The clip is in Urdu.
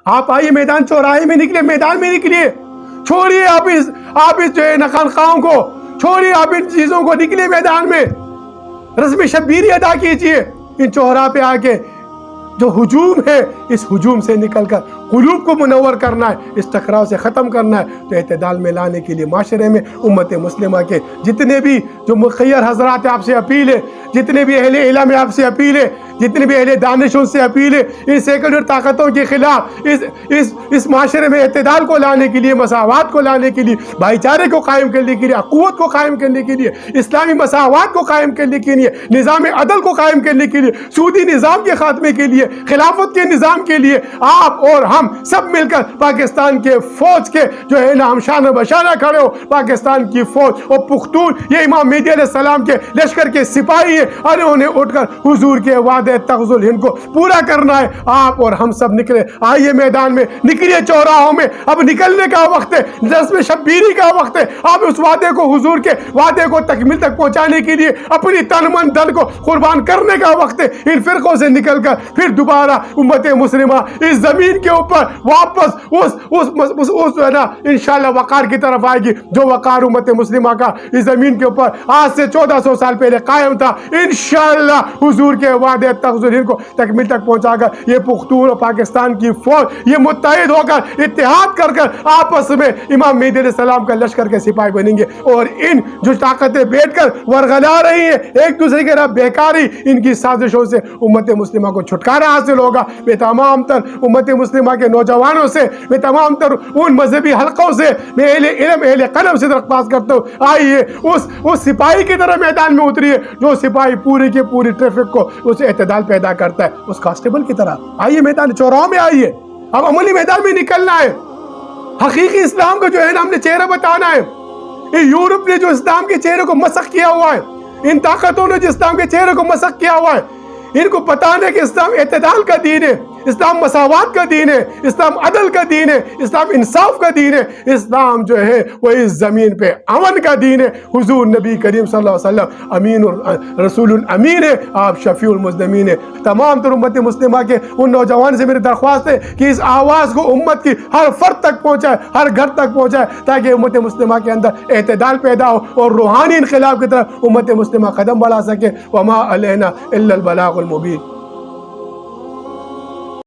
آپ آئیے میدان چوراہے میں نکلے، میدان میں نکلیے، چھوڑیے آپ اس جو ہے خانقاہوں کو، چھوڑیے آپ ان چیزوں کو، نکلے میدان میں، رسم شبیری ادا کیجیے۔ ان چوراہے پہ آ کے جو ہجوم ہے، اس ہجوم سے نکل کر قلوب کو منور کرنا ہے، اس ٹکراؤ سے ختم کرنا ہے۔ تو اعتدال میں لانے کے لیے معاشرے میں امت مسلمہ کے جتنے بھی جو مخیر حضرات آپ سے اپیل ہے، جتنے بھی اہل علم آپ سے اپیل ہے، جتنے بھی اہل دانش ان سے اپیل ہے، ان سیکولر طاقتوں کے خلاف اس معاشرے میں اعتدال کو لانے کے لیے، مساوات کو لانے کے لیے، بھائی چارے کو قائم کرنے کے لیے، اخوت کو قائم کرنے کے لیے، اسلامی مساوات کو قائم کرنے کے لیے، نظام عدل کو قائم کرنے کے لیے، سودی نظام کے خاتمے کے لیے، خلافت کے نظام کے لیے آپ اور ہم سب مل کر پاکستان کے فوج کے جو ہے نا ہم شانہ بشانہ کھڑے ہو۔ پاکستان کی فوج اور پختون یہ امام مہدی علیہ السلام کے لشکر کے سپاہی ہیں، اور انہیں اٹھ کر حضور کے وعدے تغزو الہند کو پورا کرنا ہے۔ آپ اور ہم سب نکلے، آئیے میدان میں، نکلیے چوراہوں میں، اب نکلنے کا وقت ہے، رسم شبیری کا وقت ہے۔ آپ اس وعدے کو، حضور کے وعدے کو تکمیل تک پہنچانے کے لیے اپنی تن من دل کو قربان کرنے کا وقت ہے۔ ان فرقوں سے نکل کر پھر دوبارہ امت مسلمہ اس زمین کے اوپر واپس اس جو ہے نا انشاءاللہ وقار کی طرف آئے گی، جو وقار امت مسلمہ کا اس زمین کے اوپر آج سے 1400 سال پہلے قائم تھا۔ انشاءاللہ حضور کے وعدے تغزو الہند کو تکمیل تک پہنچا کر یہ پختون اور پاکستان کی فوج یہ متحد ہو کر اتحاد کر آپس میں امام مہدی علیہ السلام کا لشکر کے سپاہی بنیں گے۔ اور ان جو طاقتیں بیٹھ کر ورغلا رہی ہیں ایک دوسرے کے رب بہکاری، ان کی سازشوں سے امت مسلمہ کو چھٹکارا حاصل ہوگا۔ میں تمام تر امت مسلمہ کے نوجوانوں سے، میں تمام تر ان مذہبی حلقوں سے، میں اہل علم اہل قلم سے درخواست کرتا ہوں، آئیے اس سپاہی کی طرح میدان میں اتریے جو سپاہی پوری کی پوری ٹریفک کو اس اعتدال پیدا کرتا ہے، اس کانسٹیبل کی طرح آئیے میدان چوراہوں میں آئیے۔ اب عملی میدان میں نکلنا ہے، حقیقی اسلام کا جو ہے نا ہم نے چہرہ بتانا ہے۔ یورپ نے جو اسلام کے چہرے کو مسخ کیا ہوا ہے، ان طاقتوں نے جو اسلام کے چہرے کو مسخ کیا ہوا ہے، ان کو بتانے کہ اسلام اعتدال کا دین ہے، اسلام مساوات کا دین ہے، اسلام عدل کا دین ہے، اسلام انصاف کا دین ہے، اسلام جو ہے وہ اس زمین پہ امن کا دین ہے۔ حضور نبی کریم صلی اللہ علیہ وسلم امین رسول امین ہے، آپ شفیع المذنبین ہے۔ تمام تر امت مسلمہ کے ان نوجوان سے میری درخواست ہے کہ اس آواز کو امت کی ہر فرد تک پہنچائے، ہر گھر تک پہنچائے، تاکہ امت مسلمہ کے اندر اعتدال پیدا ہو اور روحانی انقلاب کی طرف امت مسلمہ قدم بڑھا سکے۔ وما علینا الا البلاغ المبین۔